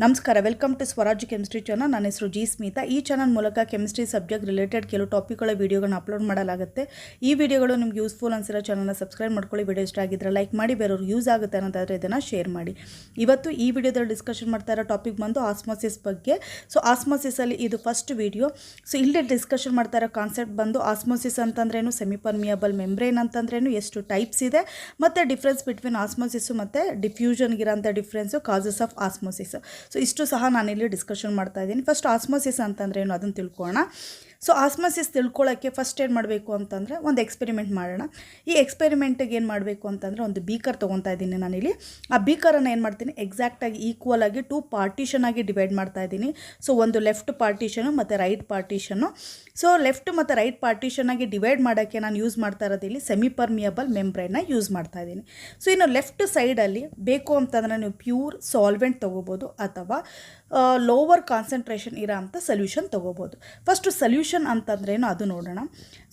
ನಮಸ್ಕಾರ, welcome to Swaraj chemistry channel. ನನ್ನ ಹೆಸರು ಜಿ ಸ್ಮಿತಾ. ಈ ಚಾನಲ್ ಮೂಲಕ ಕೆಮಿಸ್ಟ್ರಿ ಸಬ್ಜೆಕ್ಟ್ ರಿಲೇಟೆಡ್ ಕೆಲವು ಟಾಪಿಕ್ಗಳ ವೀಡಿಯೋಗಳನ್ನ ಅಪ್ಲೋಡ್ ಮಾಡಲಾಗುತ್ತೆ. ಈ ವಿಡಿಯೋಗಳು ನಿಮ್ಗೆ ಯೂಸ್ಫುಲ್ ಅನ್ಸಿರೋ ಚಾನಲ್ನ ಸಬ್ಸ್ಕ್ರೈಬ್ ಮಾಡ್ಕೊಳ್ಳಿ. ವಿಡಿಯೋ ಇಷ್ಟ ಆಗಿದ್ರೆ ಲೈಕ್ ಮಾಡಿ, ಬೇರೆಯವ್ರು ಯೂಸ್ ಆಗುತ್ತೆ ಅನ್ನೋದಾದರೆ ಇದನ್ನು ಶೇರ್ ಮಾಡಿ. ಇವತ್ತು ಈ ವಿಡಿಯೋದಲ್ಲಿ ಡಿಸ್ಕಷನ್ ಮಾಡ್ತಾ ಇರೋ ಟಾಪಿಕ್ ಬಂದು ಆಸ್ಮೋಸಿಸ್ ಬಗ್ಗೆ. ಸೊ ಆಸ್ಮೋಸಿಸಲ್ಲಿ ಇದು ಫಸ್ಟ್ ವಿಡಿಯೋ. ಸೊ ಇಲ್ಲಿ ಡಿಸ್ಕಷನ್ ಮಾಡ್ತಾ ಇರೋ ಕಾನ್ಸೆಪ್ಟ್ ಬಂದು ಆಸ್ಮೋಸಿಸ್ ಅಂತಂದ್ರೇನು, ಸೆಮಿಪರ್ಮಿಯಬಲ್ ಮೆಂಬ್ರೇನ್ ಅಂತಂದ್ರೇನು, ಎಷ್ಟು ಟೈಪ್ಸ್ ಇದೆ, ಮತ್ತು ಡಿಫ್ರೆನ್ಸ್ ಬಿಟ್ವೀನ್ ಆಸ್ಮೋಸಿಸು ಮತ್ತು ಡಿಫ್ಯೂಷನ್ಗಿರೋಂಥ difference, causes of osmosis. So ಇಷ್ಟು ಸಹ ನಾನಿಲ್ಲಿ ಡಿಸ್ಕಷನ್ ಮಾಡ್ತಾ ಇದ್ದೀನಿ. ಫಸ್ಟ್ ಆಸ್ಮೋಸಿಸ್ ಅಂತಂದರೆ ಏನು ಅದನ್ನು ತಿಳ್ಕೊಳ್ಳೋಣ. ಸೊ ಆಸ್ಮೋಸಿಸ್ ತಿಳ್ಕೊಳ್ಳೋಕ್ಕೆ ಫಸ್ಟ್ ಏನು ಮಾಡಬೇಕು ಅಂತಂದರೆ ಒಂದು ಎಕ್ಸ್ಪೆರಿಮೆಂಟ್ ಮಾಡೋಣ. ಈ ಎಕ್ಸ್ಪೆರಿಮೆಂಟಿಗೆ ಏನು ಮಾಡಬೇಕು ಅಂತಂದರೆ ಒಂದು ಬೀಕರ್ ತೊಗೊತಾ ಇದ್ದೀನಿ ನಾನಿಲ್ಲಿ. ಆ ಬೀಕರನ್ನು ಏನು ಮಾಡ್ತೀನಿ, ಎಕ್ಸಾಕ್ಟಾಗಿ ಈಕ್ವಲ್ ಆಗಿ 2 ಪಾರ್ಟಿಷನ್ ಆಗಿ ಡಿವೈಡ್ ಮಾಡ್ತಾ ಇದ್ದೀನಿ. ಸೊ ಒಂದು ಲೆಫ್ಟ್ ಪಾರ್ಟಿಷನು ಮತ್ತು ರೈಟ್ ಪಾರ್ಟಿಷನು. ಸೊ ಲೆಫ್ಟ್ ಮತ್ತು ರೈಟ್ ಪಾರ್ಟಿಷನ್ ಆಗಿ ಡಿವೈಡ್ ಮಾಡೋಕ್ಕೆ ನಾನು ಯೂಸ್ ಮಾಡ್ತಾ ಇರೋದು ಇಲ್ಲಿ ಸೆಮಿಪರ್ಮಿಯಬಲ್ ಮೆಂಬ್ರೇನ್ನ ಯೂಸ್ ಮಾಡ್ತಾ ಇದ್ದೀನಿ. ಸೊ ಇನ್ನು ಲೆಫ್ಟ್ ಸೈಡಲ್ಲಿ ಬೇಕು ಅಂತಂದರೆ ನೀವು ಪ್ಯೂರ್ ಸಾಲ್ವೆಂಟ್ ತೊಗೋಬೋದು ಅಥವಾ ಲೋವರ್ ಕಾನ್ಸಂಟ್ರೇಷನ್ ಇರೋ ಅಂಥ ಸೊಲ್ಯೂಷನ್ ತೊಗೋಬೋದು. ಫಸ್ಟು ಸೊಲ್ಯೂಷನ್ ಅಂತಂದ್ರೇನು ಅದು ನೋಡೋಣ.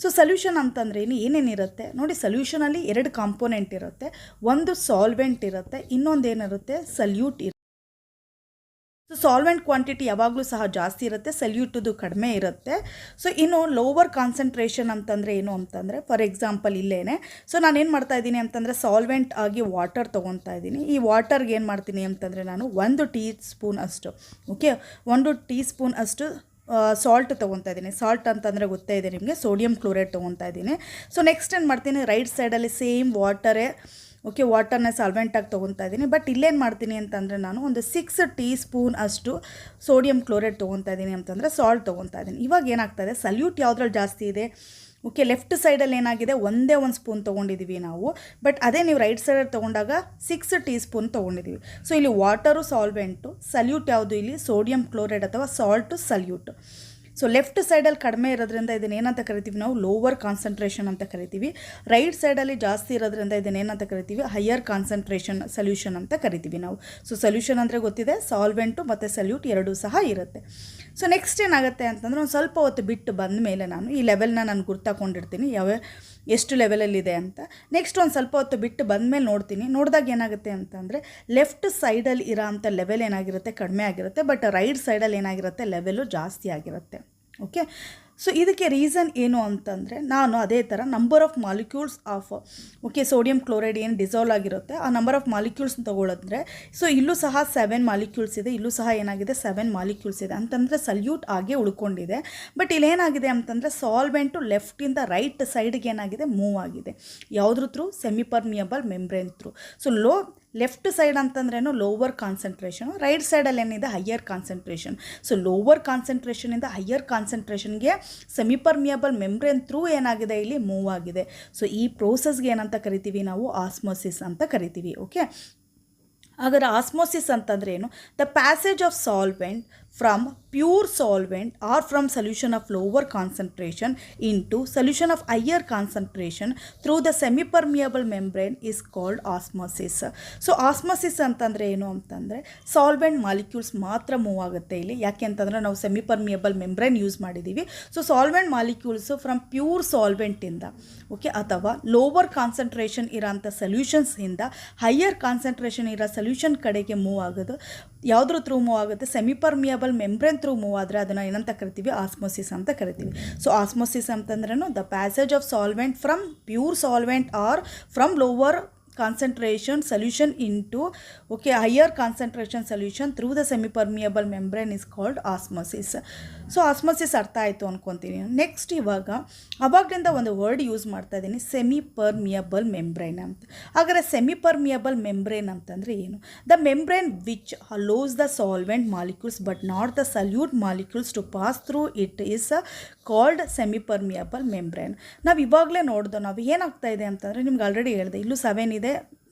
ಸೊ ಸೊಲ್ಯೂಷನ್ ಅಂತಂದ್ರೆ ಏನೇನಿರುತ್ತೆ ನೋಡಿ. ಸೊಲ್ಯೂಷನಲ್ಲಿ 2 ಕಾಂಪೋನೆಂಟ್ ಇರುತ್ತೆ. ಒಂದು ಸಾಲ್ವೆಂಟ್ ಇರುತ್ತೆ, ಇನ್ನೊಂದು ಏನಿರುತ್ತೆ ಸಲ್ಯೂಟ್ ಇರುತ್ತೆ. ಸೊ ಸಾಲ್ವೆಂಟ್ ಕ್ವಾಂಟಿಟಿ ಯಾವಾಗಲೂ ಸಹ ಜಾಸ್ತಿ ಇರುತ್ತೆ, ಸಲ್ಯೂಟದು ಕಡಿಮೆ ಇರುತ್ತೆ. ಸೊ ಇನ್ನು ಲೋವರ್ ಕಾನ್ಸಂಟ್ರೇಷನ್ ಅಂತಂದರೆ ಏನು ಅಂತಂದರೆ, ಫಾರ್ ಎಕ್ಸಾಂಪಲ್ ಇಲ್ಲೇನೆ. ಸೊ ನಾನೇನು ಮಾಡ್ತಾ ಇದ್ದೀನಿ ಅಂತಂದರೆ ಸಾಲ್ವೆಂಟ್ ಆಗಿ ವಾಟರ್ ತೊಗೊತಾ ಇದ್ದೀನಿ. ಈ ವಾಟರ್ಗೆ ಏನು ಮಾಡ್ತೀನಿ ಅಂತಂದರೆ ನಾನು 1 ಟೀ ಸ್ಪೂನ್ ಅಷ್ಟು, ಓಕೆ, 1 ಟೀ ಸ್ಪೂನ್ ಅಷ್ಟು ಸಾಲ್ಟ್ ತೊಗೊತಾ ಇದ್ದೀನಿ. ಸಾಲ್ಟ್ ಅಂತಂದರೆ ಗೊತ್ತೇ ಇದೆ ನಿಮಗೆ, ಸೋಡಿಯಂ ಕ್ಲೋರೈಡ್ ತೊಗೊತಾ ಇದ್ದೀನಿ. ಸೊ ನೆಕ್ಸ್ಟ್ ಏನು ಮಾಡ್ತೀನಿ, ರೈಟ್ ಸೈಡಲ್ಲಿ ಸೇಮ್ ವಾಟರೇ, ಓಕೆ, ವಾಟರ್ನ ಸಾಲ್ವೆಂಟಾಗಿ ತೊಗೊತಾ ಇದ್ದೀನಿ. ಬಟ್ ಇಲ್ಲೇನು ಮಾಡ್ತೀನಿ ಅಂತಂದರೆ ನಾನು ಒಂದು 6 ಟೀ ಸ್ಪೂನ್ ಅಷ್ಟು ಸೋಡಿಯಂ ಕ್ಲೋರೈಡ್ ತೊಗೊತಾ ಇದ್ದೀನಿ ಅಂತಂದರೆ ಸಾಲ್ಟ್ ತೊಗೊತಾ ಇದ್ದೀನಿ. ಇವಾಗ ಏನಾಗ್ತದೆ, ಸಲ್ಯೂಟ್ ಯಾವುದ್ರಲ್ಲಿ ಜಾಸ್ತಿ ಇದೆ, ಓಕೆ, ಲೆಫ್ಟ್ ಸೈಡಲ್ಲಿ ಏನಾಗಿದೆ ಒಂದೇ 1 ಸ್ಪೂನ್ ತೊಗೊಂಡಿದ್ದೀವಿ ನಾವು. ಬಟ್ ಅದೇ ನೀವು ರೈಟ್ ಸೈಡಲ್ಲಿ ತೊಗೊಂಡಾಗ 6 ಟೀ ಸ್ಪೂನ್ ತೊಗೊಂಡಿದ್ದೀವಿ. ಸೊ ಇಲ್ಲಿ ವಾಟರು ಸಾಲ್ವೆಂಟು, ಸಲ್ಯೂಟ್ ಯಾವುದು ಇಲ್ಲಿ ಸೋಡಿಯಂ ಕ್ಲೋರೈಡ್ ಅಥವಾ ಸಾಲ್ಟು ಸಲ್ಯೂಟ್. ಸೊ ಲೆಫ್ಟ್ ಸೈಡಲ್ಲಿ ಕಡಿಮೆ ಇರೋದ್ರಿಂದ ಇದನ್ನೇನಂತ ಕರಿತೀವಿ ನಾವು, ಲೋವರ್ ಕಾನ್ಸಂಟ್ರೇಷನ್ ಅಂತ ಕರಿತೀವಿ. ರೈಟ್ ಸೈಡಲ್ಲಿ ಜಾಸ್ತಿ ಇರೋದ್ರಿಂದ ಇದನ್ನೇನಂತ ಕರಿತೀವಿ, ಹೈಯರ್ ಕಾನ್ಸಂಟ್ರೇಷನ್ ಸೊಲ್ಯೂಷನ್ ಅಂತ ಕರಿತೀವಿ ನಾವು. ಸೊ ಸೊಲ್ಯೂಷನ್ ಅಂದರೆ ಗೊತ್ತಿದೆ, ಸಾಲ್ವೆಂಟು ಮತ್ತು ಸಲ್ಯೂಟ್ ಎರಡೂ ಸಹ ಇರುತ್ತೆ. ಸೊ ನೆಕ್ಸ್ಟ್ ಏನಾಗುತ್ತೆ ಅಂತಂದರೆ ಒಂದು ಸ್ವಲ್ಪ ಹೊತ್ತು ಬಿಟ್ಟು ಬಂದ ಮೇಲೆ ನಾನು ಈ ಲೆವೆಲ್ನ ನಾನು ಗುರ್ತಾಕೊಂಡಿರ್ತೀನಿ, ಎಷ್ಟು ಲೆವೆಲಲ್ಲಿದೆ ಅಂತ. ನೆಕ್ಸ್ಟ್ ಒಂದು ಸ್ವಲ್ಪ ಹೊತ್ತು ಬಿಟ್ಟು ಬಂದಮೇಲೆ ನೋಡ್ತೀನಿ. ನೋಡಿದಾಗ ಏನಾಗುತ್ತೆ ಅಂತಂದರೆ ಲೆಫ್ಟ್ ಸೈಡಲ್ಲಿ ಇರೋ ಅಂಥ ಲೆವೆಲ್ ಏನಾಗಿರುತ್ತೆ, ಕಡಿಮೆ ಆಗಿರುತ್ತೆ. ಬಟ್ ರೈಟ್ ಸೈಡಲ್ಲಿ ಏನಾಗಿರುತ್ತೆ, ಲೆವೆಲು ಜಾಸ್ತಿ ಆಗಿರುತ್ತೆ. ಓಕೆ, ಸೊ ಇದಕ್ಕೆ ರೀಸನ್ ಏನು ಅಂತಂದರೆ, ನಾನು ಅದೇ ಥರ number of molecules of, okay, sodium chloride ಏನು ಡಿಸಾಲ್ವ್ ಆಗಿರುತ್ತೆ ಆ ನಂಬರ್ ಆಫ್ ಮಾಲಿಕ್ಯೂಲ್ಸ್ ತೊಗೊಳಿದ್ರೆ, ಸೊ ಇಲ್ಲೂ ಸಹ 7 ಮಾಲಿಕ್ಯೂಲ್ಸ್ ಇದೆ, ಇಲ್ಲೂ ಸಹ ಏನಾಗಿದೆ 7 ಮಾಲಿಕ್ಯೂಲ್ಸ್ ಇದೆ ಅಂತಂದರೆ ಸಲ್ಯೂಟ್ ಆಗೇ ಉಳ್ಕೊಂಡಿದೆ. ಬಟ್ ಇಲ್ಲೇನಾಗಿದೆ ಅಂತಂದರೆ ಸಾಲ್ವೆಂಟು ಲೆಫ್ಟಿಂದ ರೈಟ್ ಸೈಡ್ಗೆ ಏನಾಗಿದೆ, ಮೂವ್ ಆಗಿದೆ. ಯಾವುದ್ರ through, semipermeable membrane through. So left side ಅಂತಂದ್ರೇನು ಲೋವರ್ ಕಾನ್ಸಂಟ್ರೇಷನು, ರೈಟ್ ಸೈಡಲ್ಲಿ ಏನಿದೆ ಹೈಯರ್ ಕಾನ್ಸಂಟ್ರೇಷನ್. ಸೊ ಲೋವರ್ ಕಾನ್ಸಂಟ್ರೇಷನಿಂದ ಹೈಯರ್ ಕಾನ್ಸಂಟ್ರೇಷನ್ಗೆ ಸೆಮಿಪರ್ಮಿಯಬಲ್ ಮೆಂಬ್ರೇನ್ ಥ್ರೂ ಏನಾಗಿದೆ ಇಲ್ಲಿ ಮೂವ್ ಆಗಿದೆ. ಸೊ ಈ ಪ್ರೋಸೆಸ್ಗೆ ಏನಂತ ಕರಿತೀವಿ ನಾವು, ಆಸ್ಮೋಸಿಸ್ ಅಂತ ಕರಿತೀವಿ. ಓಕೆ, ಹಾಗಾದ್ರೆ ಆಸ್ಮೋಸಿಸ್ ಅಂತಂದರೆ ಏನು, the passage of solvent from pure solvent or from solution of lower concentration into solution of higher concentration through the semipermeable membrane is called osmosis. So osmosis ಅಂತಂದರೆ ಏನು ಅಂತಂದರೆ, ಸಾಲ್ವೆಂಟ್ ಮಾಲಿಕ್ಯೂಲ್ಸ್ ಮಾತ್ರ move ಆಗುತ್ತೆ ಇಲ್ಲಿ. ಯಾಕೆ ಅಂತಂದರೆ ನಾವು ಸೆಮಿಪರ್ಮಿಯಬಲ್ ಮೆಂಬ್ರೇನ್ ಯೂಸ್ ಮಾಡಿದ್ದೀವಿ. So solvent molecules from pure ಸಾಲ್ವೆಂಟಿಂದ, ಓಕೆ, ಅಥವಾ ಲೋವರ್ ಕಾನ್ಸಂಟ್ರೇಷನ್ ಇರೋಂಥ ಸೊಲ್ಯೂಷನ್ಸಿಂದ ಹೈಯರ್ ಕಾನ್ಸಂಟ್ರೇಷನ್ ಇರೋ ಸೊಲ್ಯೂಷನ್ ಕಡೆಗೆ ಮೂವ್ ಆಗೋದು. ಯಾವುದ್ರ ಥ್ರೂ ಮೂವ್ ಆಗುತ್ತೆ, ಸೆಮಿಪರ್ಮಿಯಬಲ್ ಮೆಂಬ್ರೇನ್ ಥ್ರೂ ಮೂವ್ ಆದರೆ ಅದನ್ನು ಏನಂತ ಕರಿತೀವಿ, ಆಸ್ಮೋಸಿಸ್ ಅಂತ ಕರಿತೀವಿ. ಸೊ ಆಸ್ಮೋಸಿಸ್ ಅಂತಂದ್ರೂ the passage of solvent from pure solvent or from lower concentration solution into, okay, higher concentration solution through the semi-permeable membrane is called osmosis. So osmosis ಅರ್ಥ ಆಯಿತು ಅಂದ್ಕೊತೀನಿ. Next ಅವಾಗಲಿಂದ ಒಂದು ವರ್ಡ್ ಯೂಸ್ ಮಾಡ್ತಾ ಇದ್ದೀನಿ, ಸೆಮಿಪರ್ಮಿಯಬಲ್ membrane ಅಂತ. ಹಾಗಾದರೆ ಸೆಮಿಪರ್ಮಿಯಬಲ್ membrane ಅಂತಂದರೆ ಏನು, the membrane which allows the solvent molecules but not the solute molecules to pass through it is called semipermeable membrane. ನಾವು ಇವಾಗಲೇ ನೋಡ್ದೋ, ನಾವು ಏನಾಗ್ತಾ ಇದೆ ಅಂತಂದರೆ, ನಿಮ್ಗೆ ಆಲ್ರೆಡಿ ಹೇಳಿದೆ ಇಲ್ಲೂ 7 ಇದೆ,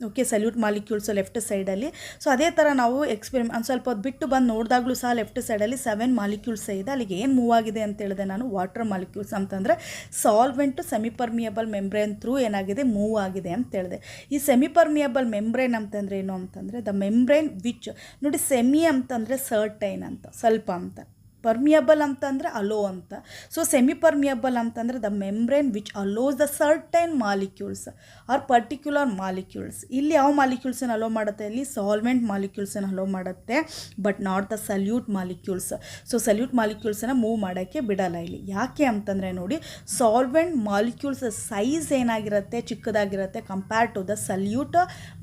ಓಕೆ, ಸಲ್ಯೂಟ್ ಮಾಲಿಕ್ಯೂಲ್ಸು ಲೆಫ್ಟ್ ಸೈಡಲ್ಲಿ. ಸೊ ಅದೇ ಥರ ನಾವು ಒಂದು ಸ್ವಲ್ಪ ಹೊತ್ತು ಬಿಟ್ಟು ಬಂದು ನೋಡಿದಾಗಲೂ ಸಹ ಲೆಫ್ಟ್ ಸೈಡಲ್ಲಿ 7 ಮಾಲಿಕ್ಯೂಲ್ಸ್ ಇದೆ. ಅಲ್ಲಿಗೆ ಏನು ಮೂವ್ ಆಗಿದೆ ಅಂತ ಹೇಳಿದೆ ನಾನು, ವಾಟರ್ ಮಾಲಿಕ್ಯೂಲ್ಸ್ ಅಂತಂದರೆ ಸಾಲ್ವೆಂಟು ಸೆಮಿಪರ್ಮಿಯಬಲ್ ಮೆಂಬ್ರೇನ್ ಥ್ರೂ ಏನಾಗಿದೆ, ಮೂವ್ ಆಗಿದೆ ಅಂತ ಹೇಳಿದೆ. ಈ ಸೆಮಿಪರ್ಮಿಯಬಲ್ ಮೆಂಬ್ರೇನ್ ಅಂತಂದರೆ ಏನು ಅಂತಂದರೆ, ದ ಮೆಂಬ್ರೇನ್ ವಿಚ್, ನೋಡಿ ಸೆಮಿ ಅಂತಂದರೆ ಸರ್ಟೈನ್ ಅಂತ, ಸ್ವಲ್ಪ ಅಂತ, ಪರ್ಮಿಯಬಲ್ ಅಂತಂದರೆ ಅಲೋ ಅಂತ. ಸೊ ಸೆಮಿ ಪರ್ಮಿಯಬಲ್ ಅಂತಂದರೆ the membrane which allows the certain molecules or particular molecules. ಇಲ್ಲಿ ಯಾವ ಮಾಲಿಕ್ಯೂಲ್ಸನ್ನು ಅಲೋ ಮಾಡುತ್ತೆ? ಇಲ್ಲಿ ಸಾಲ್ವೆಂಟ್ ಮಾಲಿಕ್ಯೂಲ್ಸನ್ನು ಅಲೋ ಮಾಡುತ್ತೆ, but not the solute molecules. So solute ಮಾಲಿಕ್ಯೂಲ್ಸನ್ನು ಮೂವ್ ಮಾಡೋಕ್ಕೆ ಬಿಡಲ್ಲ ಇಲ್ಲಿ. ಯಾಕೆ ಅಂತಂದರೆ ನೋಡಿ, ಸಾಲ್ವೆಂಟ್ ಮಾಲಿಕ್ಯೂಲ್ಸ್ ಸೈಜ್ ಏನಾಗಿರುತ್ತೆ, ಚಿಕ್ಕದಾಗಿರುತ್ತೆ compare to the solute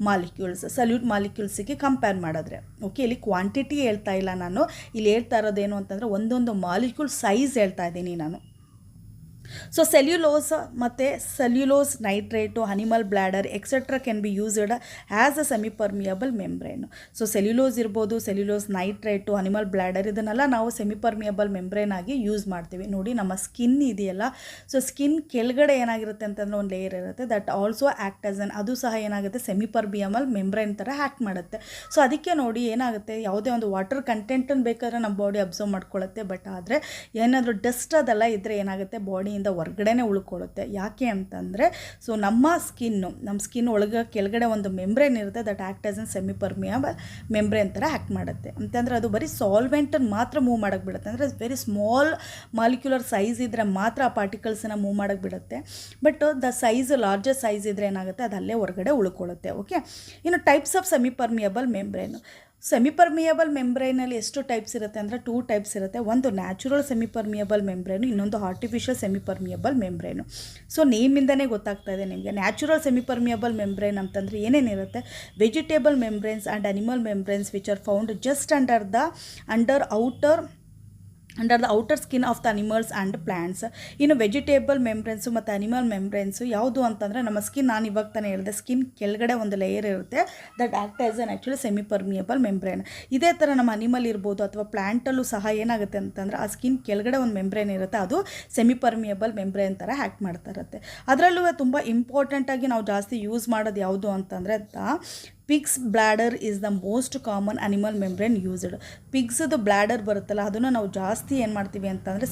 molecules. Solute ಮಾಲಿಕ್ಯೂಲ್ಸಿಗೆ ಕಂಪೇರ್ ಮಾಡಿದ್ರೆ. ಓಕೆ, ಇಲ್ಲಿ ಕ್ವಾಂಟಿಟಿ ಹೇಳ್ತಾ ಇಲ್ಲ ನಾನು, ಇಲ್ಲಿ ಹೇಳ್ತಾ ಇರೋದೇನು ಅಂತಂದರೆ ಒಂದೊಂದು ಮಾಲಿಕ್ಯೂಲ್ ಸೈಜ್ ಹೇಳ್ತಾ ಇದ್ದೀನಿ ನಾನು. ಸೊ ಸೆಲ್ಯುಲೋಸ್ ಮತ್ತು cellulose nitrate, animal bladder etcetera can be used as a semi permeable membrane. So cellulose ಇರ್ಬೋದು, ಸೆಲ್ಯುಲೋಸ್ ನೈಟ್ರೇಟು, ಅನಿಮಲ್ ಬ್ಲ್ಯಾಡರ್ ಇದನ್ನೆಲ್ಲ ನಾವು ಸೆಮಿ ಪರ್ಮಿಯಬಲ್ ಮೆಂಬ್ರೇನ್ ಆಗಿ ಯೂಸ್ ಮಾಡ್ತೀವಿ. ನೋಡಿ ನಮ್ಮ ಸ್ಕಿನ್ ಇದೆಯಲ್ಲ, ಸೊ ಸ್ಕಿನ್ ಕೆಳಗಡೆ ಏನಾಗಿರುತ್ತೆ ಅಂತಂದರೆ ಒಂದು ಲೇಯರ್ ಇರುತ್ತೆ, that also act as an, ಅದು ಸಹ ಏನಾಗುತ್ತೆ ಸೆಮಿ ಪರ್ಮಿಯಬಲ್ ಮೆಂಬ್ರೇನ್ ಥರ ಆ್ಯಕ್ಟ್ ಮಾಡುತ್ತೆ. ಸೊ ಅದಕ್ಕೆ ನೋಡಿ ಏನಾಗುತ್ತೆ, ಯಾವುದೇ ಒಂದು ವಾಟರ್ ಕಂಟೆಂಟನ್ನು ಬೇಕಾದ್ರೆ ನಮ್ಮ ಬಾಡಿ ಅಬ್ಸರ್ವ್ ಮಾಡ್ಕೊಳ್ಳುತ್ತೆ, ಬಟ್ ಆದರೆ ಏನಾದರೂ ಡಸ್ಟ್ ಅದೆಲ್ಲ ಇದ್ದರೆ ಏನಾಗುತ್ತೆ ಬಾಡಿಯಿಂದ ಹೊರಗಡೆನೇ ಉಳ್ಕೊಳ್ಳುತ್ತೆ. ಯಾಕೆ ಅಂತಂದರೆ ಸೊ ನಮ್ಮ ಸ್ಕಿನ್ ಒಳಗೆ ಕೆಳಗಡೆ ಒಂದು ಮೆಂಬ್ರೇನ್ ಇರುತ್ತೆ, that act as an semi permeable membrane ಥರ ಆ್ಯಕ್ಟ್ ಮಾಡುತ್ತೆ. ಅಂತಂದರೆ ಅದು ಬರೀ ಸಾಲ್ವೆಂಟನ್ನು ಮಾತ್ರ ಮೂವ್ ಮಾಡೋಕ್ಕೆ ಬಿಡುತ್ತೆ, ಅಂದರೆ ವೆರಿ ಸ್ಮಾಲ್ ಮಾಲಿಕ್ಯುಲರ್ ಸೈಜ್ ಇದ್ದರೆ ಮಾತ್ರ ಆ ಪಾರ್ಟಿಕಲ್ಸನ್ನು ಮೂವ್ ಮಾಡೋಕ್ಕೆ ಬಿಡುತ್ತೆ. But the size larger size ಇದ್ದರೆ ಏನಾಗುತ್ತೆ ಅದು ಅಲ್ಲೇ ಹೊರಗಡೆ ಉಳ್ಕೊಳ್ಳುತ್ತೆ. ಓಕೆ, ಇನ್ನು types of semi permeable membrane. Semi permeable ಮೆಂಬ್ರೇನಲ್ಲಿ ಎಷ್ಟು ಟೈಪ್ಸ್ ಇರುತ್ತೆ ಅಂದರೆ 2 ಟೈಪ್ಸ್ ಇರುತ್ತೆ. ಒಂದು ನ್ಯಾಚುರಲ್ ಸೆಮಿ ಪರ್ಮಿಯಬಲ್ ಮೆಂಬ್ರೇನು, ಇನ್ನೊಂದು artificial semi permeable membrane. So ನೇಮಿಂದನೇ ಗೊತ್ತಾಗ್ತಾ ಇದೆ ನಿಮಗೆ. ನ್ಯಾಚುರಲ್ ಸೆಮಿ ಪರ್ಮಿಯಬಲ್ ಮೆಂಬ್ರೇನ್ ಅಂತಂದರೆ ಏನೇನಿರುತ್ತೆ, vegetable membranes and animal membranes which are found just under the outer skin of the animals and plants. ಇನ್ನು vegetable ಮೆಂಬ್ರೇನ್ಸು ಮತ್ತು animal ಮೆಂಬ್ರೇನ್ಸು ಯಾವುದು ಅಂತಂದರೆ ನಮ್ಮ ಸ್ಕಿನ್, ನಾನು ಇವಾಗ ತಾನೇ ಹೇಳಿದೆ, ಸ್ಕಿನ್ ಕೆಳಗಡೆ ಒಂದು ಲೇಯರ್ ಇರುತ್ತೆ, that act as an actually semi permeable membrane. ಇದೇ ಥರ ನಮ್ಮ ಅನಿಮಲ್ ಇರ್ಬೋದು ಅಥವಾ ಪ್ಲ್ಯಾಂಟಲ್ಲೂ ಸಹ ಏನಾಗುತ್ತೆ ಅಂತಂದರೆ ಆ ಸ್ಕಿನ್ ಕೆಳಗಡೆ ಒಂದು ಮೆಂಬ್ರೇನ್ ಇರುತ್ತೆ, ಅದು ಸೆಮಿ ಪರ್ಮಿಯಬಲ್ ಮೆಂಬ್ರೇನ್ ಥರ ಆ್ಯಕ್ಟ್ ಮಾಡ್ತಾ ಇರುತ್ತೆ. ಅದರಲ್ಲೂ ತುಂಬ ಇಂಪಾರ್ಟೆಂಟಾಗಿ ನಾವು ಜಾಸ್ತಿ ಯೂಸ್ ಮಾಡೋದು ಯಾವುದು ಅಂತಂದರೆ pigs bladder is the most common animal membrane used. ಪಿಗ್ಸ್ದು ಬ್ಲ್ಯಾಡರ್ ಬರುತ್ತಲ್ಲ, ಅದನ್ನು ನಾವು ಜಾಸ್ತಿ ಏನು ಮಾಡ್ತೀವಿ ಅಂತಂದರೆ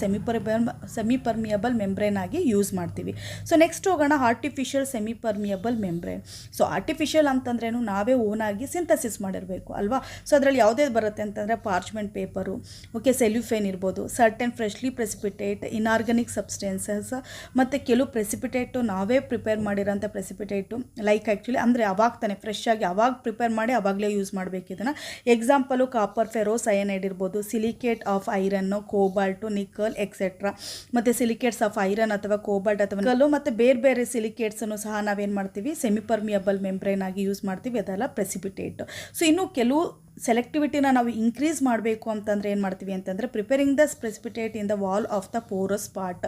ಸೆಮಿ ಪರ್ಮಿಯಬಲ್ ಮೆಂಬ್ರೇನ್ ಆಗಿ ಯೂಸ್ ಮಾಡ್ತೀವಿ. ಸೊ ನೆಕ್ಸ್ಟ್ ಹೋಗೋಣ artificial semi permeable membrane. So artificial ಅಂತಂದ್ರೇನು, ನಾವೇ ಓನಾಗಿ ಸಿಂಥಸಿಸ್ ಮಾಡಿರಬೇಕು ಅಲ್ವಾ. ಸೊ ಅದರಲ್ಲಿ ಯಾವುದೇ ಬರುತ್ತೆ ಅಂತಂದರೆ ಪಾರ್ಚ್ಮೆಂಟ್ ಪೇಪರು, ಓಕೆ, ಸೆಲ್ಯುಫೇನ್ ಇರ್ಬೋದು, certain freshly precipitate, inorganic substances, ಮತ್ತು ಕೆಲವು ಪ್ರೆಸಿಪಿಟೇಟು ನಾವೇ ಪ್ರಿಪೇರ್ ಮಾಡಿರೋಂಥ ಪ್ರೆಸಿಪಿಟೇಟು, ಲೈಕ್ ಆ್ಯಕ್ಚುಲಿ ಅಂದರೆ ಅವಾಗ ತಾನೆ ಫ್ರೆಶ್ ಆಗಿ ಅವಾಗ ಪ್ರಿಪೇರ್ ಮಾಡಿ ಅವಾಗಲೇ ಯೂಸ್ ಮಾಡಬೇಕು ಇದನ್ನು. ಎಕ್ಸಾಂಪಲು ಕಾಪರ್ ಫೆರೋಸೈನೈಡ್ ಇರ್ಬೋದು, silicate of iron, cobalt, nickel etcetera. ಮತ್ತು ಸಿಲಿಕೇಟ್ಸ್ ಆಫ್ ಐರನ್ ಅಥವಾ ಕೋಬಾಲ್ಟ್ ಅಥವಾ ನಿಕಲ್ಲು ಮತ್ತು ಬೇರೆ ಬೇರೆ ಸಿಲಿಕೇಟ್ಸನ್ನು ಸಹ ನಾವೇನು ಮಾಡ್ತೀವಿ ಸೆಮಿ ಪರ್ಮಿಯಬಲ್ ಮೆಂಬ್ರೇನ್ ಆಗಿ ಯೂಸ್ ಮಾಡ್ತೀವಿ, ಅದೆಲ್ಲ ಪ್ರೆಸಿಪಿಟೇಟ್. ಸೊ ಇನ್ನು ಕೆಲವು ಸೆಲೆಕ್ಟಿವಿಟಿನ ನಾವು ಇನ್ಕ್ರೀಸ್ ಮಾಡಬೇಕು ಅಂತಂದರೆ ಏನು ಮಾಡ್ತೀವಿ ಅಂತಂದರೆ preparing the precipitate in the wall of the porous part.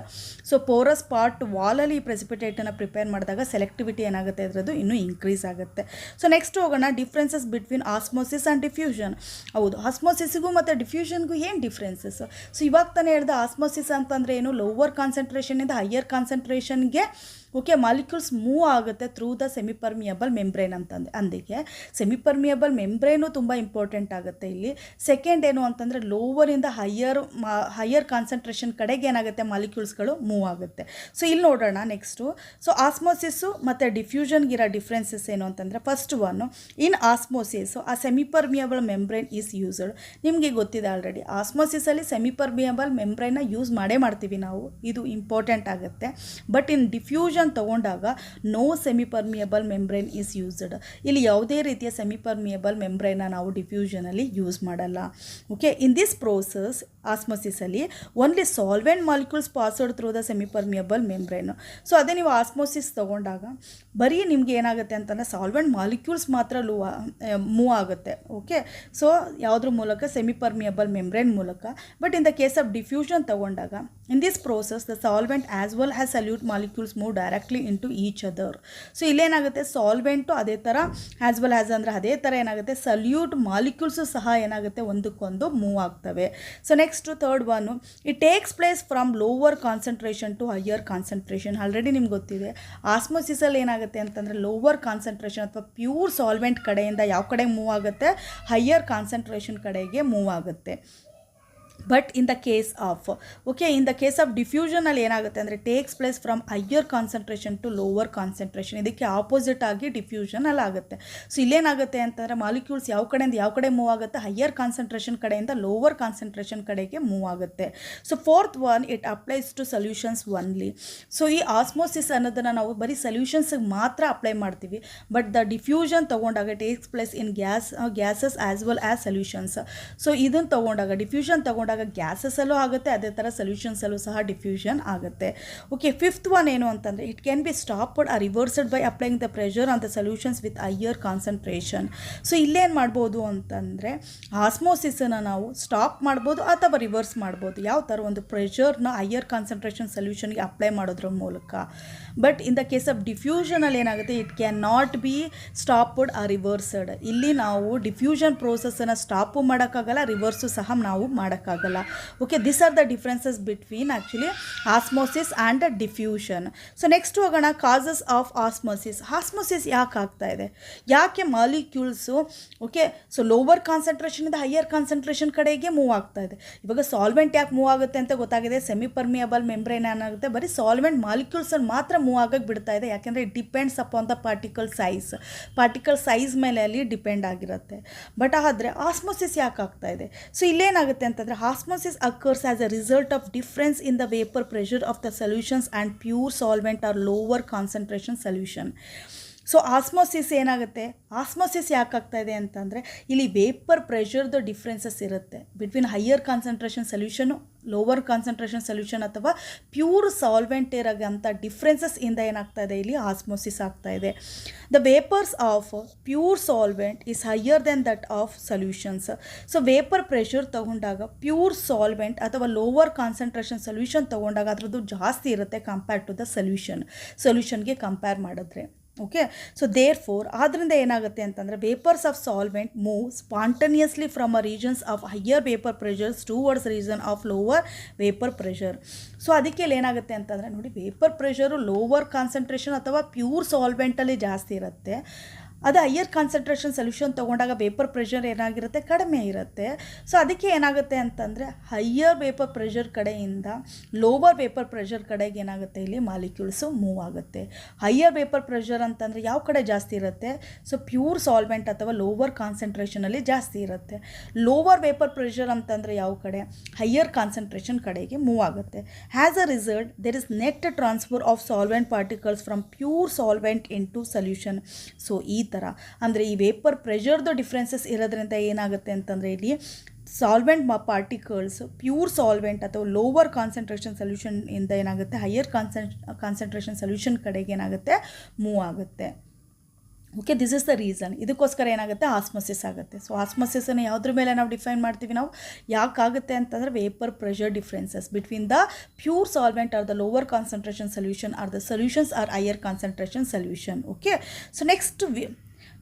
So porous part ವಾಲಲ್ಲಿ ಈ ಪ್ರೆಸಿಪಿಟೇಟನ್ನು ಪ್ರಿಪೇರ್ ಮಾಡಿದಾಗ ಸೆಲೆಕ್ಟಿವಿಟಿ ಏನಾಗುತ್ತೆ ಅದರದ್ದು ಇನ್ನೂ ಇನ್ಕ್ರೀಸ್ ಆಗುತ್ತೆ. ಸೊ ನೆಕ್ಸ್ಟ್ ಹೋಗೋಣ differences between osmosis and diffusion. ಹೌದು, ಆಸ್ಮೋಸಿಸ್ಗೂ ಮತ್ತು ಡಿಫ್ಯೂಷನ್ಗೂ ಏನು ಡಿಫ್ರೆನ್ಸಸ್? ಸೊ ಇವಾಗ ತಾನೇ ಹೇಳಿದ ಆಸ್ಮೋಸಿಸ್ ಅಂತಂದರೆ ಏನು, ಲೋವರ್ ಕಾನ್ಸಂಟ್ರೇಷನಿಂದ ಹೈಯರ್ ಕಾನ್ಸಂಟ್ರೇಷನ್ಗೆ ಓಕೆ ಮಾಲಿಕ್ಯೂಲ್ಸ್ ಮೂವ್ ಆಗುತ್ತೆ through the semi permeable membrane ಅಂದಿಗೆ ಸೆಮಿ ಮೆಂಬ್ರೇನು ತುಂಬ ಇಂಪಾರ್ಟೆಂಟ್ ಆಗುತ್ತೆ ಇಲ್ಲಿ. ಸೆಕೆಂಡ್ ಏನು ಅಂತಂದರೆ ಲೋವರಿಂದ ಹೈಯರ್ ಕಾನ್ಸಂಟ್ರೇಷನ್ ಕಡೆಗೆ ಏನಾಗುತ್ತೆ ಮಾಲಿಕ್ಯೂಲ್ಸ್ಗಳು ಮೂವ್ ಆಗುತ್ತೆ. ಸೊ ಇಲ್ಲಿ ನೋಡೋಣ ನೆಕ್ಸ್ಟು. ಸೊ ಆಸ್ಮೋಸಿಸ್ಸು ಮತ್ತು ಡಿಫ್ಯೂಷನ್ಗಿರೋ ಡಿಫ್ರೆನ್ಸಸ್ ಏನು ಅಂತಂದರೆ ಫಸ್ಟ್ ಒನ್ನು, ಇನ್ ಆಸ್ಮೋಸಿಸ್ ಆ semi permeable membrane is used. ನಿಮಗೆ ಗೊತ್ತಿದೆ ಆಲ್ರೆಡಿ, ಆಸ್ಮೋಸಿಸಲ್ಲಿ ಸೆಮಿ ಪರ್ಮಿಯಬಲ್ ಮೆಂಬ್ರೇನ್ನ ಯೂಸ್ ಮಾಡ್ತೀವಿ ನಾವು, ಇದು ಇಂಪಾರ್ಟೆಂಟ್ ಆಗುತ್ತೆ. ಬಟ್ ಇನ್ ಡಿಫ್ಯೂಷನ್ ತಗೊಂಡಾಗ no semi permeable membrane is used. ಇಲ್ಲಿ ಯಾವುದೇ ರೀತಿಯ ಸೆಮಿ ಪರ್ಮಿಯಬಲ್ ಮೆಂಬ್ರೇನ್ನ ನಾವು ಡಿಫ್ಯೂಷನಲ್ಲಿ ಯೂಸ್ ಮಾಡಲ್ಲ. ಓಕೆ, ಇನ್ ದಿಸ್ ಪ್ರೋಸೆಸ್ ಆಸ್ಮೋಸಿಸಲ್ಲಿ only solvent molecules passed through the semi permeable membrane. So ಅದೇ ನೀವು ಆಸ್ಮೋಸಿಸ್ ತೊಗೊಂಡಾಗ ಬರೀ ನಿಮಗೆ ಏನಾಗುತ್ತೆ ಅಂತಂದರೆ ಸಾಲ್ವೆಂಟ್ ಮಾಲಿಕ್ಯೂಲ್ಸ್ ಮಾತ್ರ ಮೂವ್ ಆಗುತ್ತೆ. ಓಕೆ, ಸೊ ಯಾವುದ್ರ ಮೂಲಕ ಸೆಮಿ ಪರ್ಮಿಯಬಲ್ ಮೆಂಬ್ರೇನ್ ಮೂಲಕ. But in the case of diffusion ತೊಗೊಂಡಾಗ in this process the solvent as well as solute molecules move directly into each other. So ಇಲ್ಲೇನಾಗುತ್ತೆ ಸಾಲ್ವೆಂಟು ಅದೇ ಥರ as well as ಅಂದರೆ ಅದೇ ಥರ ಏನಾಗುತ್ತೆ ಸಲ್ಯೂಟ್ ಮಾಲಿಕ್ಯೂಲ್ಸು ಸಹ ಏನಾಗುತ್ತೆ ಒಂದಕ್ಕೊಂದು ಮೂವ್ ಆಗ್ತವೆ. So next third one, it takes place from lower concentration to higher concentration. Already ನಿಮ್ಗೆ ಗೊತ್ತಿದೆ ಆಸ್ಮೋಸಿಸಲ್ಲಿ ಏನಾಗುತ್ತೆ ಅಂತಂದರೆ ಲೋವರ್ ಕಾನ್ಸಂಟ್ರೇಷನ್ ಅಥವಾ ಪ್ಯೂರ್ ಸಾಲ್ವೆಂಟ್ ಕಡೆಯಿಂದ ಯಾವ ಕಡೆ ಮೂವ್ ಆಗುತ್ತೆ, ಹೈಯರ್ ಕಾನ್ಸಂಟ್ರೇಷನ್ ಕಡೆಗೆ ಮೂವ್ ಆಗುತ್ತೆ. But in the case of diffusion ಅಲ್ಲಿ ಏನಾಗುತ್ತೆ ಅಂದರೆ takes place from higher concentration to lower concentration. ಇದಕ್ಕೆ ಆಪೋಸಿಟ್ ಆಗಿ ಡಿಫ್ಯೂಷನ್ ಅಲ್ಲಿ ಆಗುತ್ತೆ. ಸೊ ಇಲ್ಲೇನಾಗುತ್ತೆ ಅಂತಂದರೆ ಮಾಲಿಕ್ಯೂಲ್ಸ್ ಯಾವ ಕಡೆಯಿಂದ ಯಾವ ಕಡೆ ಮೂವ್ ಆಗುತ್ತೆ, ಹೈಯರ್ ಕಾನ್ಸಂಟ್ರೇಷನ್ ಕಡೆಯಿಂದ ಲೋವರ್ ಕಾನ್ಸಂಟ್ರೇಷನ್ ಕಡೆಗೆ ಮೂವ್ ಆಗುತ್ತೆ. So fourth one, it applies to solutions only. So ಈ ಆಸ್ಮೋಸಿಸ್ ಅನ್ನೋದನ್ನು ನಾವು ಬರೀ ಸೊಲ್ಯೂಷನ್ಸ್ಗೆ ಮಾತ್ರ ಅಪ್ಲೈ ಮಾಡ್ತೀವಿ. ಬಟ್ ದ ಡಿಫ್ಯೂಷನ್ ತೊಗೊಂಡಾಗ takes place in gases as well as solutions. So ಇದನ್ನು ತೊಗೊಂಡಾಗ ಡಿಫ್ಯೂಷನ್ ತೊಗೊಂಡಾಗ ಗ್ಯಾಸಸ್ಸಲ್ಲೂ ಆಗುತ್ತೆ, ಅದೇ ಥರ ಸೊಲ್ಯೂಷನ್ಸಲ್ಲೂ ಸಹ ಡಿಫ್ಯೂಷನ್ ಆಗುತ್ತೆ. ಓಕೆ, ಫಿಫ್ತ್ ಒನ್ ಏನು ಅಂತಂದರೆ it can be stopped or reversed by applying the pressure on the solutions with higher concentration. So ಇಲ್ಲೇನು ಮಾಡ್ಬೋದು ಅಂತಂದರೆ ಆಸ್ಮೋಸಿಸನ್ನು ನಾವು ಸ್ಟಾಪ್ ಮಾಡ್ಬೋದು ಅಥವಾ ರಿವರ್ಸ್ ಮಾಡ್ಬೋದು. ಯಾವ ಥರ ಒಂದು ಪ್ರೆಷರ್ನ ಹೈಯರ್ ಕಾನ್ಸಂಟ್ರೇಷನ್ ಸೊಲ್ಯೂಷನ್ಗೆ ಅಪ್ಲೈ ಮಾಡೋದ್ರ ಮೂಲಕ. But in the case of ಡಿಫ್ಯೂಷನಲ್ಲಿ ಏನಾಗುತ್ತೆ, it can not be stopped or reversed. ಇಲ್ಲಿ ನಾವು ಡಿಫ್ಯೂಷನ್ ಪ್ರೋಸೆಸ್ಸನ್ನು ಸ್ಟಾಪು ಮಾಡೋಕ್ಕಾಗಲ್ಲ, ರಿವರ್ಸು ಸಹ ನಾವು ಮಾಡೋಕ್ಕಾಗಲ್ಲ. Okay, this are the differences between actually osmosis and diffusion. So next ಹೋಗೋಣ, ಕಾಸಸ್ ಆಫ್ ಆಸ್ಮೋಸಿಸ್. ಆಸ್ಮೋಸಿಸ್ ಯಾಕೆ ಆಗ್ತಾ ಇದೆ, ಯಾಕೆ ಮಾಲಿಕ್ಯೂಲ್ಸು ಸೊ ಲೋವರ್ ಕಾನ್ಸಂಟ್ರೇಷನಿಂದ ಹೈಯರ್ ಕಾನ್ಸಂಟ್ರೇಷನ್ ಕಡೆಗೆ ಮೂವ್ ಆಗ್ತಾ ಇದೆ. ಇವಾಗ ಸಾಲ್ವೆಂಟ್ ಯಾಕೆ ಮೂವ್ ಆಗುತ್ತೆ ಅಂತ ಗೊತ್ತಾಗಿದೆ. ಸೆಮಿ ಪರ್ಮಿಯಬಲ್ ಮೆಂಬ್ರೇನ್ ಏನಾಗುತ್ತೆ, ಬರೀ ಸಾಲ್ವೆಂಟ್ ಮಾಲಿಕ್ಯೂಲ್ಸನ್ನು ಮಾತ್ರ ಮೂವ್ ಆಗಕ್ಕೆ ಬಿಡ್ತಾ ಇದೆ. ಯಾಕೆಂದರೆ it depends upon the particle size ಮೇಲೆ ಅಲ್ಲಿ ಡಿಪೆಂಡ್ ಆಗಿರುತ್ತೆ. ಬಟ್ ಆದರೆ ಆಸ್ಮೋಸಿಸ್ ಯಾಕೆ ಆಗ್ತಾ ಇದೆ? ಸೊ ಇಲ್ಲೇನಾಗುತ್ತೆ ಅಂತಂದರೆ osmosis occurs as a result of difference in the vapour pressure of the solutions and pure solvent or lower concentration solution. So osmosis ಏನಾಗುತ್ತೆ, ಆಸ್ಮೋಸಿಸ್ ಯಾಕೆ ಆಗ್ತಾ ಇದೆ ಅಂತಂದರೆ ಇಲ್ಲಿ ವೇಪರ್ ಪ್ರೆಷರ್ದು ಡಿಫ್ರೆನ್ಸಸ್ ಇರುತ್ತೆ between higher concentration solution, lower concentration solution ಅಥವಾ pure solvent ಇರೋಂಥ ಡಿಫ್ರೆನ್ಸಸ್ ಇಂದ ಏನಾಗ್ತಾ ಇದೆ, ಇಲ್ಲಿ ಆಸ್ಮೋಸಿಸ್ ಆಗ್ತಾ ಇದೆ. The vapours of pure solvent is higher than that of solutions. So vapour pressure ತೊಗೊಂಡಾಗ ಪ್ಯೂರ್ ಸಾಲ್ವೆಂಟ್ ಅಥವಾ ಲೋವರ್ ಕಾನ್ಸಂಟ್ರೇಷನ್ ಸೊಲ್ಯೂಷನ್ ತೊಗೊಂಡಾಗ ಅದರದ್ದು ಜಾಸ್ತಿ ಇರುತ್ತೆ ಕಂಪೇರ್ ಟು ದ ಸೊಲ್ಯೂಷನ್ಗೆ ಕಂಪೇರ್ ಮಾಡಿದ್ರೆ. ಓಕೆ, ಸೊ ದೇರ್ ಫೋರ್ ಆದ್ದರಿಂದ ಏನಾಗುತ್ತೆ ಅಂತಂದರೆ vapours of solvent move spontaneously from a regions of higher vapour pressures towards region of lower vapour pressure. So ಅದಕ್ಕೆ ಇಲ್ಲಿ ಏನಾಗುತ್ತೆ ಅಂತಂದರೆ ನೋಡಿ, ವೇಪರ್ ಪ್ರೆಷರು ಲೋವರ್ ಕಾನ್ಸಂಟ್ರೇಷನ್ ಅಥವಾ ಪ್ಯೂರ್ ಸಾಲ್ವೆಂಟಲ್ಲಿ ಜಾಸ್ತಿ ಇರುತ್ತೆ. ಅದು ಹೈಯರ್ ಕಾನ್ಸಂಟ್ರೇಷನ್ ಸೊಲ್ಯೂಷನ್ ತೊಗೊಂಡಾಗ ವೇಪರ್ ಪ್ರೆಷರ್ ಏನಾಗಿರುತ್ತೆ, ಕಡಿಮೆ ಇರುತ್ತೆ. ಸೊ ಅದಕ್ಕೆ ಏನಾಗುತ್ತೆ ಅಂತಂದರೆ ಹೈಯರ್ ವೇಪರ್ ಪ್ರೆಷರ್ ಕಡೆಯಿಂದ ಲೋವರ್ ವೇಪರ್ ಪ್ರೆಷರ್ ಕಡೆಗೆ ಏನಾಗುತ್ತೆ, ಇಲ್ಲಿ ಮಾಲಿಕ್ಯೂಲ್ಸು ಮೂವ್ ಆಗುತ್ತೆ. ಹೈಯರ್ ವೇಪರ್ ಪ್ರೆಷರ್ ಅಂತಂದರೆ ಯಾವ ಕಡೆ ಜಾಸ್ತಿ ಇರುತ್ತೆ, ಸೊ ಪ್ಯೂರ್ ಸಾಲ್ವೆಂಟ್ ಅಥವಾ ಲೋವರ್ ಕಾನ್ಸಂಟ್ರೇಷನಲ್ಲಿ ಜಾಸ್ತಿ ಇರುತ್ತೆ. ಲೋವರ್ ವೇಪರ್ ಪ್ರೆಷರ್ ಅಂತಂದರೆ ಯಾವ ಕಡೆ, ಹೈಯರ್ ಕಾನ್ಸಂಟ್ರೇಷನ್ ಕಡೆಗೆ ಮೂವ್ ಆಗುತ್ತೆ. As a result there is net transfer of solvent particles from pure solvent in to solution. So ಈ ಥರ ಅಂದರೆ ಈ ವೇಪರ್ ಪ್ರೆಷರ್ದು ಡಿಫ್ರೆನ್ಸಸ್ ಇರೋದ್ರಿಂದ ಏನಾಗುತ್ತೆ ಅಂತಂದರೆ ಇಲ್ಲಿ ಸಾಲ್ವೆಂಟ್ ಪಾರ್ಟಿಕಲ್ಸ್ ಪ್ಯೂರ್ ಸಾಲ್ವೆಂಟ್ ಅಥವಾ ಲೋವರ್ ಕಾನ್ಸಂಟ್ರೇಷನ್ ಸೊಲ್ಯೂಷನ್ ಇಂದ ಏನಾಗುತ್ತೆ, ಹೈಯರ್ ಕಾನ್ಸಂಟ್ರೇಷನ್ ಸೊಲ್ಯೂಷನ್ ಕಡೆಗೆ ಏನಾಗುತ್ತೆ, ಮೂವ್ ಆಗುತ್ತೆ. Okay, this is the reason. ಇದಕ್ಕೋಸ್ಕರ ಏನಾಗುತ್ತೆ, ಆಸ್ಮೋಸಿಸ್ ಆಗುತ್ತೆ. ಸೊ ಆಸ್ಮೋಸಿಸನ್ನು ಯಾವುದ್ರ ಮೇಲೆ ನಾವು ಡಿಫೈನ್ ಮಾಡ್ತೀವಿ, ನಾವು ಯಾಕಾಗುತ್ತೆ ಅಂತಂದರೆ vapour pressure differences between the pure solvent or the lower concentration solution or the solutions or higher concentration solution. Okay, so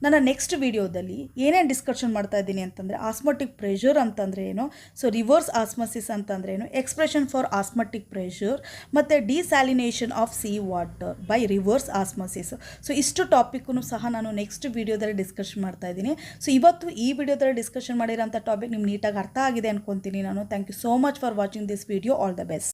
ನನ್ನ ನೆಕ್ಸ್ಟ್ ವಿಡಿಯೋದಲ್ಲಿ ಏನೇನು ಡಿಸ್ಕಷನ್ ಮಾಡ್ತಾ ಇದ್ದೀನಿ ಅಂತಂದರೆ ಆಸ್ಮೋಟಿಕ್ ಪ್ರೆಷರ್ ಅಂತಂದರೆ ಏನು, ಸೊ ರಿವರ್ಸ್ ಆಸ್ಮೋಸಿಸ್ ಅಂತಂದರೆ ಏನು, ಎಕ್ಸ್ಪ್ರೆಷನ್ ಫಾರ್ ಆಸ್ಮೋಟಿಕ್ ಪ್ರೆಷರ್ ಮತ್ತು desalination of sea water by reverse osmosis. So ಇಷ್ಟು ಟಾಪಿಕ್ಕೂ ಸಹ ನಾನು ನೆಕ್ಸ್ಟ್ ವಿಡಿಯೋದಲ್ಲಿ ಡಿಸ್ಕಷನ್ ಮಾಡ್ತಾ ಇದ್ದೀನಿ. ಸೊ ಇವತ್ತು ಈ ವಿಡಿಯೋದಲ್ಲಿ ಡಿಸ್ಕಷನ್ ಮಾಡಿರೋಂಥ ಟಾಪಿಕ್ ನಿಮ್ಗೆ ನೀಟಾಗಿ ಅರ್ಥ ಆಗಿದೆ ಅಂದ್ಕೊತೀನಿ ನಾನು. Thank you so much for watching this video. All the best.